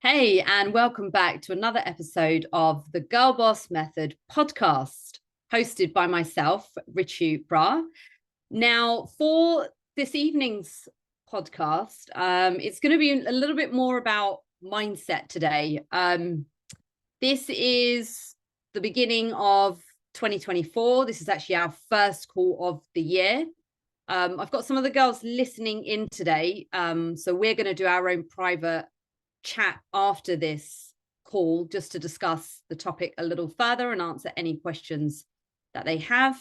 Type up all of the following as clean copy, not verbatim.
Hey, and welcome back to another episode of the Girl Boss Method podcast, hosted by myself, Richu. Now, for this evening's podcast, it's going to be a little bit more about mindset today. This is the beginning of 2024. This is actually our first call of the year. I've got some of the girls listening in today. So we're going to do our own private chat after this call just to discuss the topic a little further and answer any questions that they have.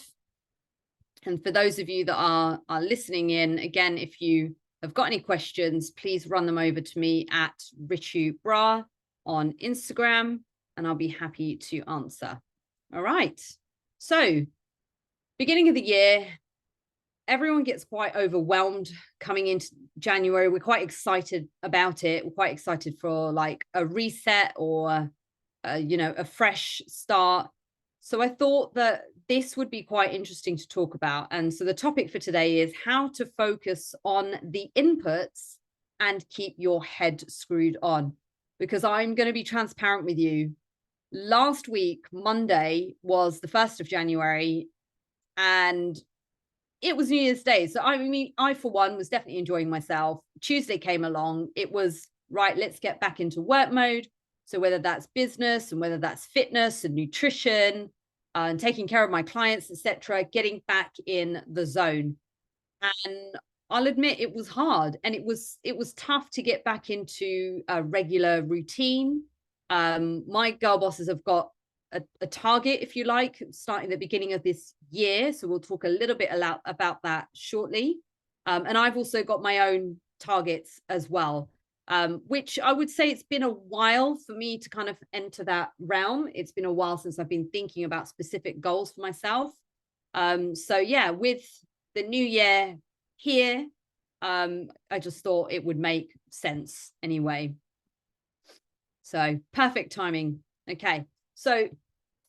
And for those of you that are listening in, again, if you have got any questions, please run them over to me at Richu Bra on Instagram, and I'll be happy to answer. All right. So, beginning of the year, everyone gets quite overwhelmed coming into January. We're quite excited about it. We're quite excited for like a reset or, a fresh start. So I thought that this would be quite interesting to talk about. And so the topic for today is how to focus on the inputs and keep your head screwed on. Because I'm going to be transparent with you. Last week, Monday, was the 1st of January, and it was New Year's Day. So I mean, I, for one, was definitely enjoying myself. Tuesday came along. It was, right, let's get back into work mode. So whether that's business and whether that's fitness and nutrition and taking care of my clients, etc., getting back in the zone. And I'll admit it was hard, and it was tough to get back into a regular routine. My girl bosses have got a target, if you like, starting the beginning of this year. So we'll talk a little bit about that shortly. And I've also got my own targets as well, which I would say it's been a while for me to kind of enter that realm. It's been a while since I've been thinking about specific goals for myself. So yeah, with the new year here, I just thought it would make sense anyway. So perfect timing. Okay. So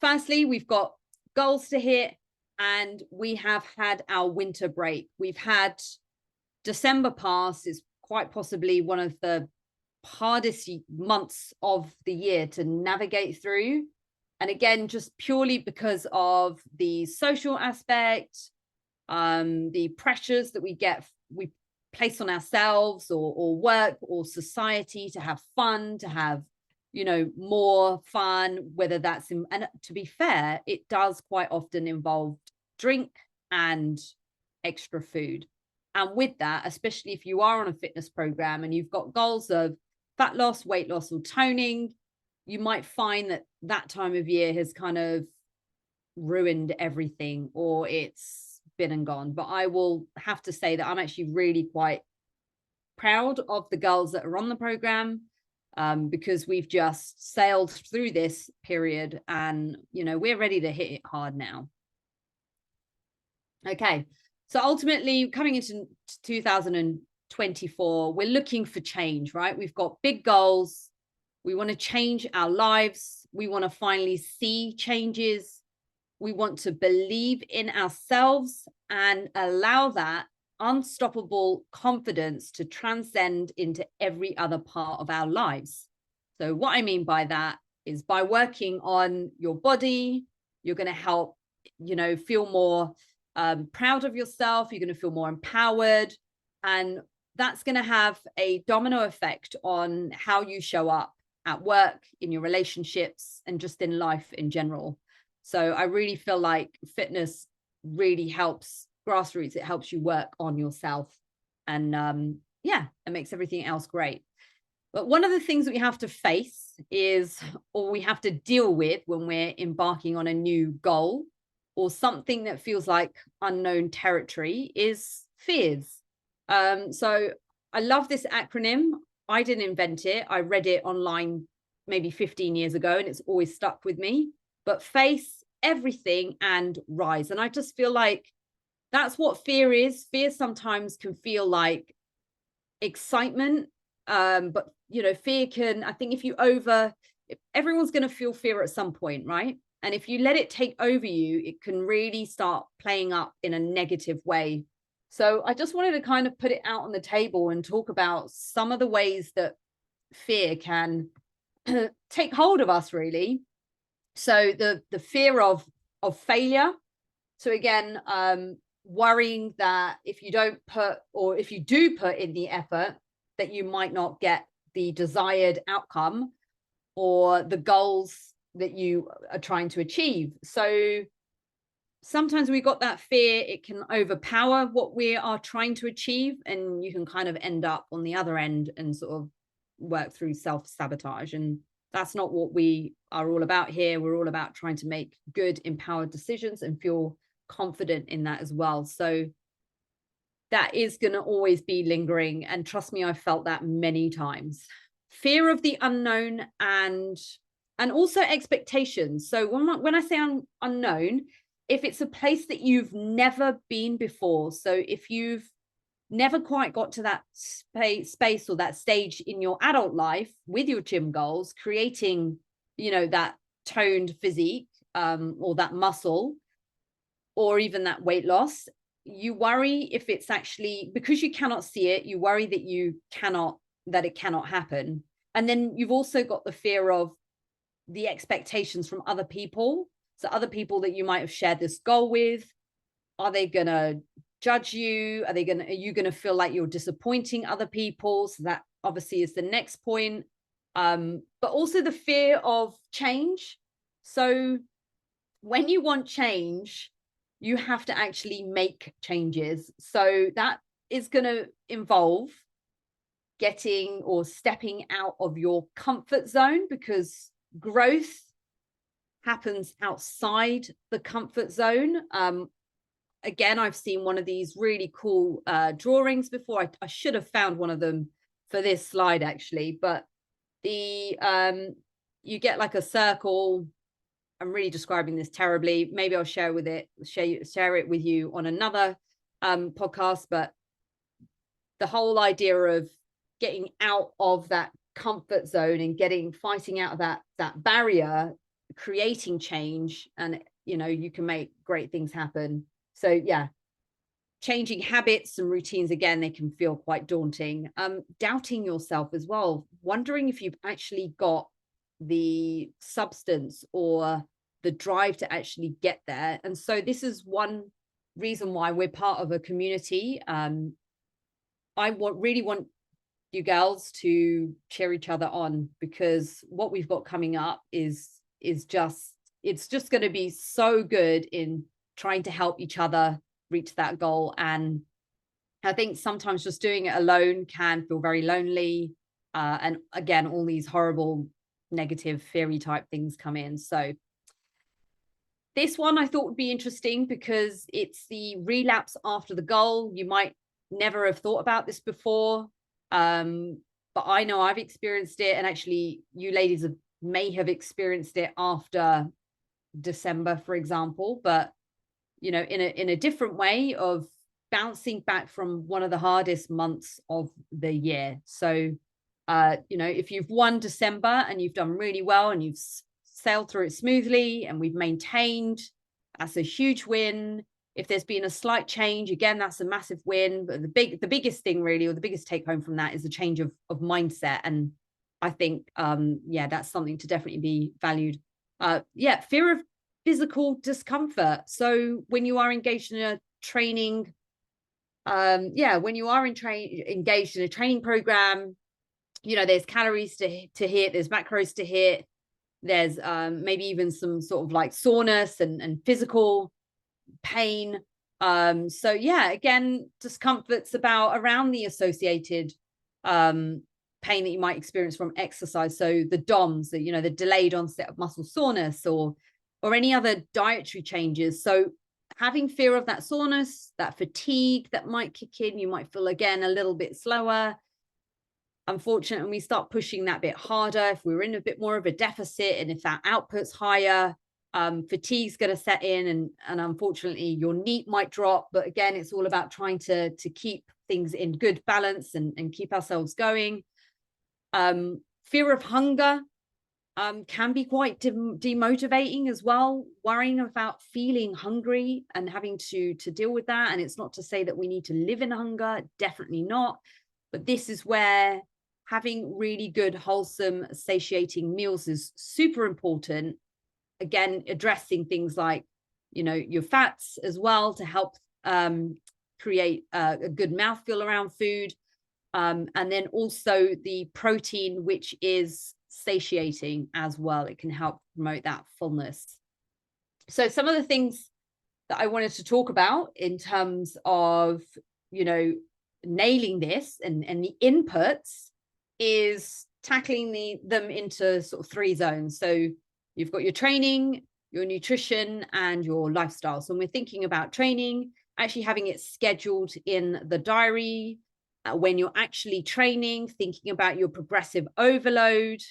firstly, we've got goals to hit, and we have had our winter break. We've had December pass is quite possibly one of the hardest months of the year to navigate through. And again, just purely because of the social aspect, the pressures that we place on ourselves or work or society to have fun, to have more fun, whether that's and to be fair, it does quite often involve drink and extra food. And with that, especially if you are on a fitness program and you've got goals of fat loss, weight loss, or toning, you might find that time of year has kind of ruined everything, or it's been and gone. But I will have to say that I'm actually really quite proud of the girls that are on the program. Because we've just sailed through this period, and we're ready to hit it hard now. Okay, so ultimately coming into 2024, we're looking for change, right? We've got big goals. We want to change our lives. We want to finally see changes. We want to believe in ourselves and allow that unstoppable confidence to transcend into every other part of our lives. So what I mean by that is, by working on your body, you're going to help, feel more proud of yourself. You're going to feel more empowered, and that's going to have a domino effect on how you show up at work, in your relationships, and just in life in general. So I really feel like fitness really helps grassroots. It helps you work on yourself, and it makes everything else great. But one of the things that we have to face is, or we have to deal with when we're embarking on a new goal or something that feels like unknown territory, is fears. So I love this acronym. I didn't invent it. I read it online maybe 15 years ago, and it's always stuck with me. But face everything and rise. And I just feel like that's what fear is. Fear sometimes can feel like excitement. But fear can, I think everyone's going to feel fear at some point, right? And if you let it take over you, it can really start playing up in a negative way. So I just wanted to kind of put it out on the table and talk about some of the ways that fear can take hold of us, really. So the fear of failure. So again, worrying that if you don't put, or if you do put in the effort, that you might not get the desired outcome or the goals that you are trying to achieve. So sometimes we got that fear, it can overpower what we are trying to achieve, and you can kind of end up on the other end and sort of work through self-sabotage. And that's not what we are all about here. We're all about trying to make good, empowered decisions and feel confident in that as well. So that is going to always be lingering, and trust me, I've felt that many times. Fear of the unknown, and also expectations. So when I say unknown, if it's a place that you've never been before, so if you've never quite got to that space or that stage in your adult life with your gym goals, creating, that toned physique, or that muscle, or even that weight loss, you worry if it's actually, because you cannot see it, you worry that it cannot happen. And then you've also got the fear of the expectations from other people. So other people that you might have shared this goal with, are they going to judge you? Are you going to feel like you're disappointing other people? So that obviously is the next point. But also the fear of change. So when you want change, you have to actually make changes. So that is going to involve getting or stepping out of your comfort zone, because growth happens outside the comfort zone. Again, I've seen one of these really cool drawings before. I should have found one of them for this slide actually, but you get like a circle. I'm really describing this terribly. Maybe I'll share it with you on another podcast. But the whole idea of getting out of that comfort zone and fighting out of that barrier, creating change, and you can make great things happen. So yeah, changing habits and routines, again, they can feel quite daunting. Doubting yourself as well, wondering if you've actually got the substance or the drive to actually get there. And so this is one reason why we're part of a community. I really want you girls to cheer each other on, because what we've got coming up is just, it's just going to be so good in trying to help each other reach that goal. And I think sometimes just doing it alone can feel very lonely. And again, all these horrible negative theory type things come in. So this one I thought would be interesting because it's the relapse after the goal. You might never have thought about this before, but I know I've experienced it, and actually you ladies may have experienced it after December, for example, but in a different way of bouncing back from one of the hardest months of the year. So if you've won December and you've done really well and you've sailed through it smoothly and we've maintained, that's a huge win. If there's been a slight change, again, that's a massive win. But the biggest thing really, or the biggest take home from that, is the change of mindset. And I think that's something to definitely be valued. Fear of physical discomfort. So when you are engaged in a training, when you are engaged in a training program, there's calories to hit, there's macros to hit, there's maybe even some sort of like soreness and physical pain. Again, discomfort's around the associated pain that you might experience from exercise. So the DOMS, the delayed onset of muscle soreness, or any other dietary changes. So having fear of that soreness, that fatigue that might kick in, you might feel again a little bit slower. Unfortunately, we start pushing that bit harder, if we're in a bit more of a deficit and if that output's higher, fatigue's going to set in, and unfortunately your NEAT might drop. But again, it's all about trying to keep things in good balance and keep ourselves going. Fear of hunger can be quite demotivating as well, worrying about feeling hungry and having to deal with that. And it's not to say that we need to live in hunger, definitely not. But this is where having really good, wholesome, satiating meals is super important. Again, addressing things like, your fats as well to help create a good mouthfeel around food. And then also the protein, which is satiating as well. It can help promote that fullness. So some of the things that I wanted to talk about in terms of, nailing this and the inputs is tackling them into sort of 3 zones. So you've got your training, your nutrition, and your lifestyle. So when we're thinking about training, actually having it scheduled in the diary, when you're actually training, thinking about your progressive overload,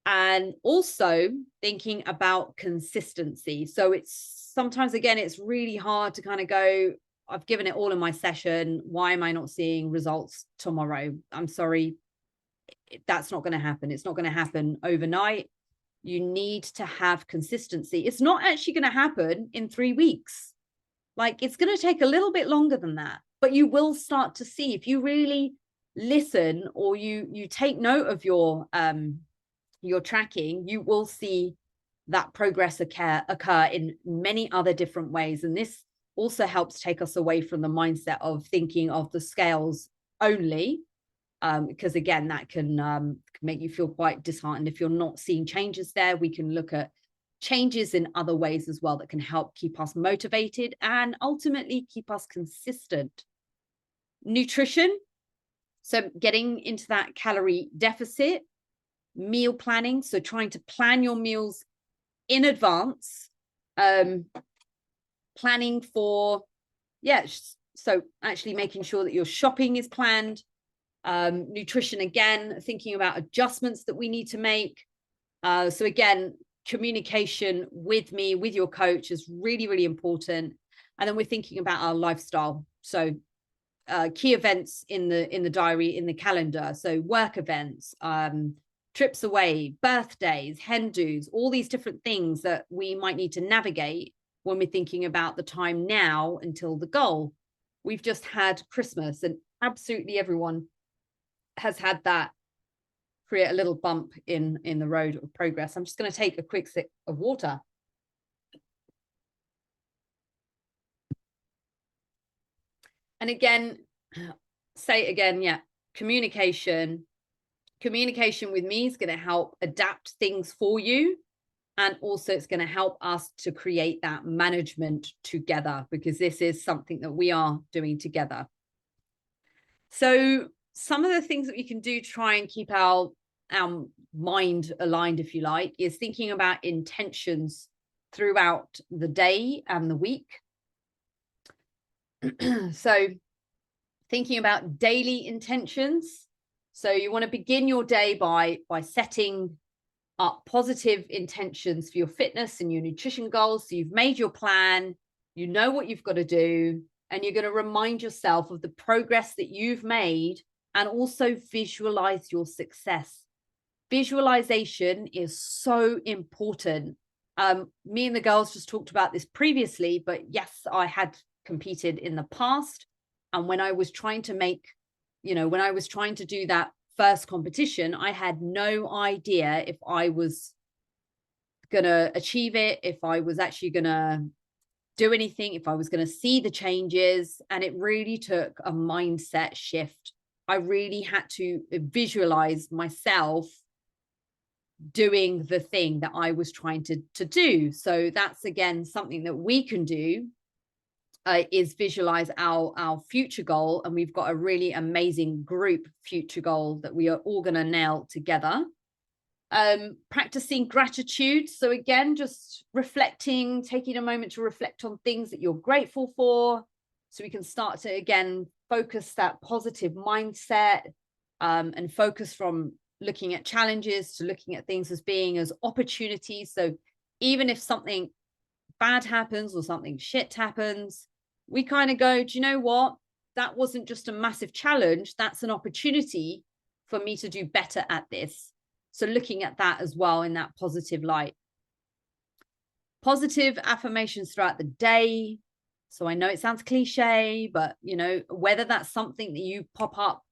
and also thinking about consistency. So it's sometimes, again, it's really hard to kind of go, I've given it all in my session. Why am I not seeing results tomorrow? I'm sorry, that's not going to happen. It's not going to happen overnight. You need to have consistency. It's not actually going to happen in 3 weeks. Like, it's going to take a little bit longer than that, but you will start to see, if you really listen or you take note of your tracking, you will see that progress occur in many other different ways. And this also helps take us away from the mindset of thinking of the scales only, because again, that can make you feel quite disheartened. If you're not seeing changes there, we can look at changes in other ways as well that can help keep us motivated and ultimately keep us consistent. Nutrition, so getting into that calorie deficit. Meal planning, so trying to plan your meals in advance, planning for, so actually making sure that your shopping is planned. Nutrition, again, thinking about adjustments that we need to make. So again, communication with me, with your coach, is really, really important. And then we're thinking about our lifestyle. So key events in the diary, in the calendar. So work events, trips away, birthdays, hen do's, all these different things that we might need to navigate when we're thinking about the time now until the goal. We've just had Christmas, and absolutely everyone has had that create a little bump in the road of progress. I'm just going to take a quick sip of water. And again, say it again, communication with me is going to help adapt things for you. And also it's going to help us to create that management together, because this is something that we are doing together. So some of the things that we can do to try and keep our mind aligned, if you like, is thinking about intentions throughout the day and the week. So thinking about daily intentions. So you want to begin your day by setting up positive intentions for your fitness and your nutrition goals. So you've made your plan, you know what you've got to do, and you're going to remind yourself of the progress that you've made, and also visualize your success. Visualization is so important. Me and the girls just talked about this previously, but yes, I had competed in the past. And when I was trying to do that first competition, I had no idea if I was going to achieve it, if I was actually going to do anything, if I was going to see the changes. And it really took a mindset shift. I really had to visualize myself doing the thing that I was trying to do. So that's, again, something that we can do, is visualize our future goal. And we've got a really amazing group future goal that we are all going to nail together. Practicing gratitude. So again, just reflecting, taking a moment to reflect on things that you're grateful for, so we can start to, again, focus that positive mindset, and focus from looking at challenges to looking at things as being as opportunities. So even if something bad happens or something shit happens, we kind of go, do you know what? That wasn't just a massive challenge. That's an opportunity for me to do better at this. So looking at that as well in that positive light. Positive affirmations throughout the day. So I know it sounds cliche, but whether that's something that you pop up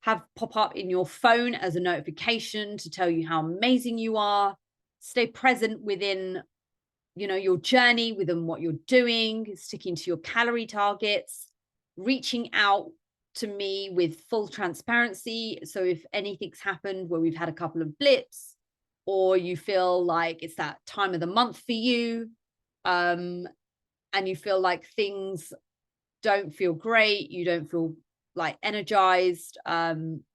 have pop up in your phone as a notification to tell you how amazing you are. Stay present within, your journey, within what you're doing, sticking to your calorie targets, reaching out to me with full transparency. So if anything's happened where we've had a couple of blips, or you feel like it's that time of the month for you, and you feel like things don't feel great, you don't feel like energized,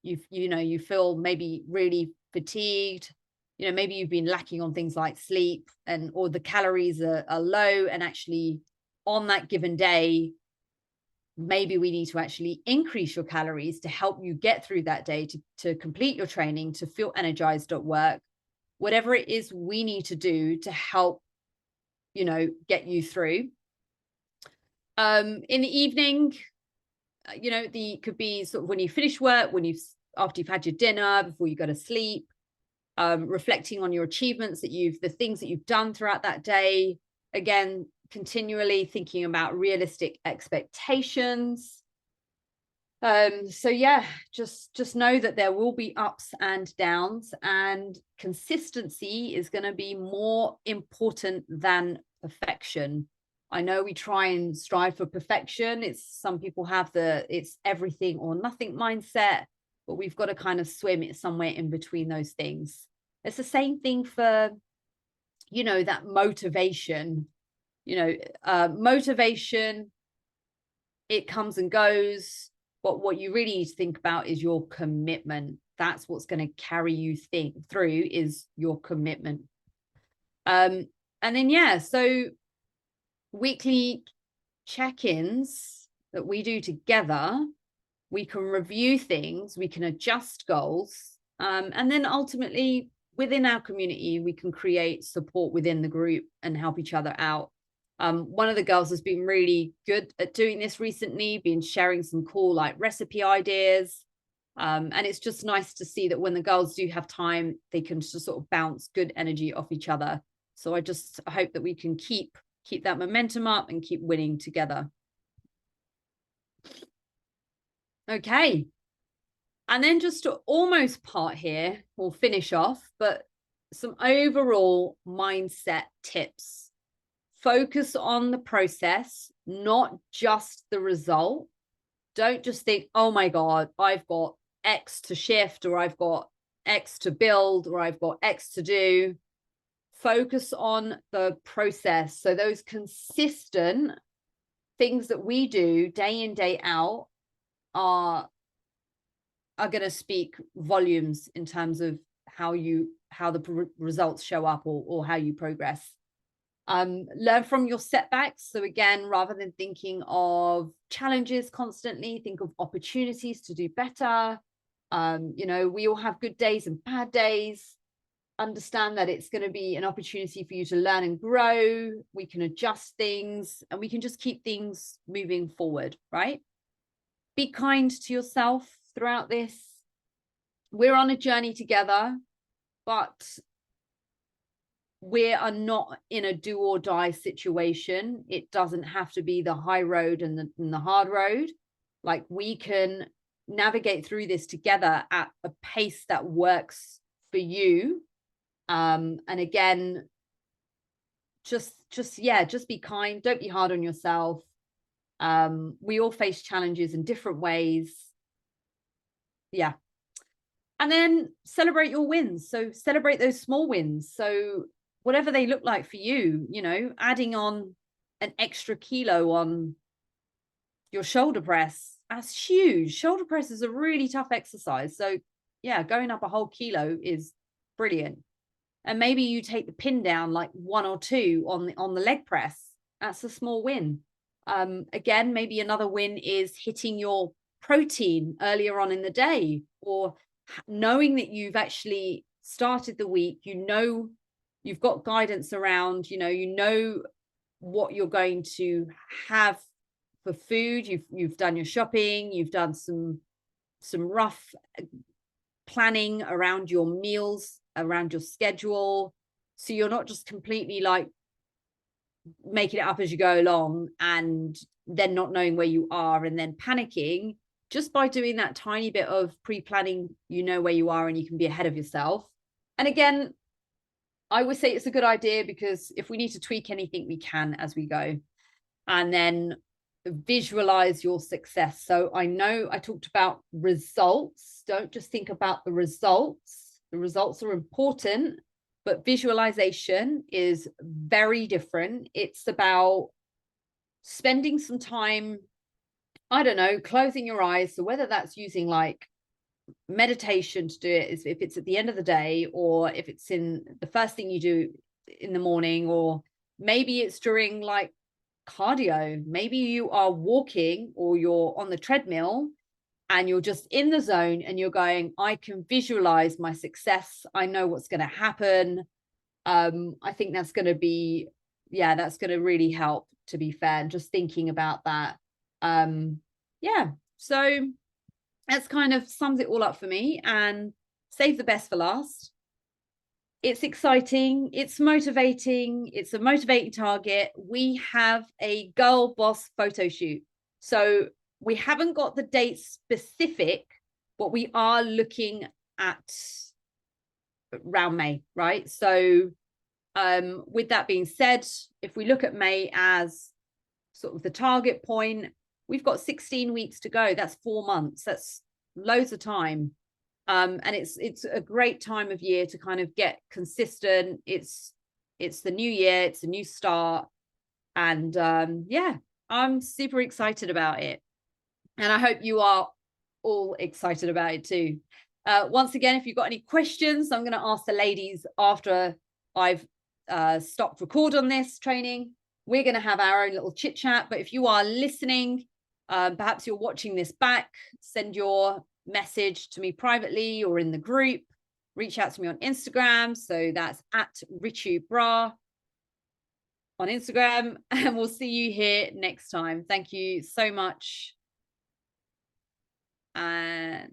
you feel maybe really fatigued, maybe you've been lacking on things like sleep, or the calories are low, and actually on that given day, maybe we need to actually increase your calories to help you get through that day, to complete your training, to feel energized at work, whatever it is we need to do to help, get you through. In the evening, could be sort of when you finish work, after you've had your dinner, before you go to sleep, reflecting on your achievements, the things that you've done throughout that day. Again, continually thinking about realistic expectations. So yeah, just know that there will be ups and downs, and consistency is going to be more important than perfection. I know we try and strive for perfection. Some people have it's everything or nothing mindset, but we've got to kind of swim it somewhere in between those things. It's the same thing for, that motivation. Motivation, it comes and goes, but what you really need to think about is your commitment. That's what's going to carry you through, is your commitment. And then, so weekly check-ins that we do together, we can review things, we can adjust goals, and then ultimately within our community, we can create support within the group and help each other out. One of the girls has been really good at doing this recently, been sharing some cool recipe ideas. And it's just nice to see that when the girls do have time, they can just sort of bounce good energy off each other. So I just hope that we can keep that momentum up and keep winning together. Okay. And then just to almost part here, we'll finish off, but some overall mindset tips. Focus on the process, not just the result. Don't just think, oh my God, I've got X to shift, or I've got X to build, or I've got X to do. Focus on the process. So those consistent things that we do day in, day out are going to speak volumes in terms of how the results show up, or how you progress. Learn from your setbacks. So again, rather than thinking of challenges constantly, think of opportunities to do better. We all have good days and bad days. Understand that it's going to be an opportunity for you to learn and grow. We can adjust things, and we can just keep things moving forward, right? Be kind to yourself throughout this. We're on a journey together, but we are not in a do or die situation. It doesn't have to be the high road and the hard road. We can navigate through this together at a pace that works for you. And again, just be kind. Don't be hard on yourself. We all face challenges in different ways. Yeah. And then celebrate your wins. So celebrate those small wins. So whatever they look like for you, adding on an extra kilo on your shoulder press, that's huge. Shoulder press is a really tough exercise. So yeah, going up a whole kilo is brilliant. And maybe you take the pin down 1 or 2 on the leg press. That's a small win. Again, maybe another win is hitting your protein earlier on in the day, or knowing that you've actually started the week, you've got guidance around, you know what you're going to have for food. You've done your shopping, you've done some rough planning around your meals, around your schedule. So you're not just completely making it up as you go along and then not knowing where you are and then panicking. just by doing that tiny bit of pre-planning, you know where you are and you can be ahead of yourself. And again, I would say it's a good idea, because if we need to tweak anything, we can as we go. And then visualize your success. So I know I talked about results. Don't just think about the results. The results are important, but visualization is very different. It's about spending some time, I don't know, closing your eyes. So whether that's using like meditation to do it, is if it's at the end of the day, or if it's in the first thing you do in the morning, or maybe it's during like cardio. Maybe you are walking or you're on the treadmill and you're just in the zone and you're going, I can visualize my success. I know what's going to happen. I think that's going to be, yeah, that's going to really help, to be fair, and just thinking about that. Yeah, so that's kind of sums it all up for me. And save the best for last. It's exciting. It's motivating. It's a motivating target. We have a girl boss photo shoot. So we haven't got the date specific, but we are looking at around May, right? So with that being said, if we look at May as sort of the target point, we've got 16 weeks to go. That's 4 months. That's loads of time. And it's a great time of year to kind of get consistent. It's the new year, it's a new start. And yeah, I'm super excited about it. And I hope you are all excited about it too. Once again, if you've got any questions, I'm going to ask the ladies after I've stopped record on this training. We're going to have our own little chit chat. But if you are listening, perhaps you're watching this back, send your message to me privately or in the group. Reach out to me on Instagram. So that's at Richu Bra on Instagram. And we'll see you here next time. Thank you so much. And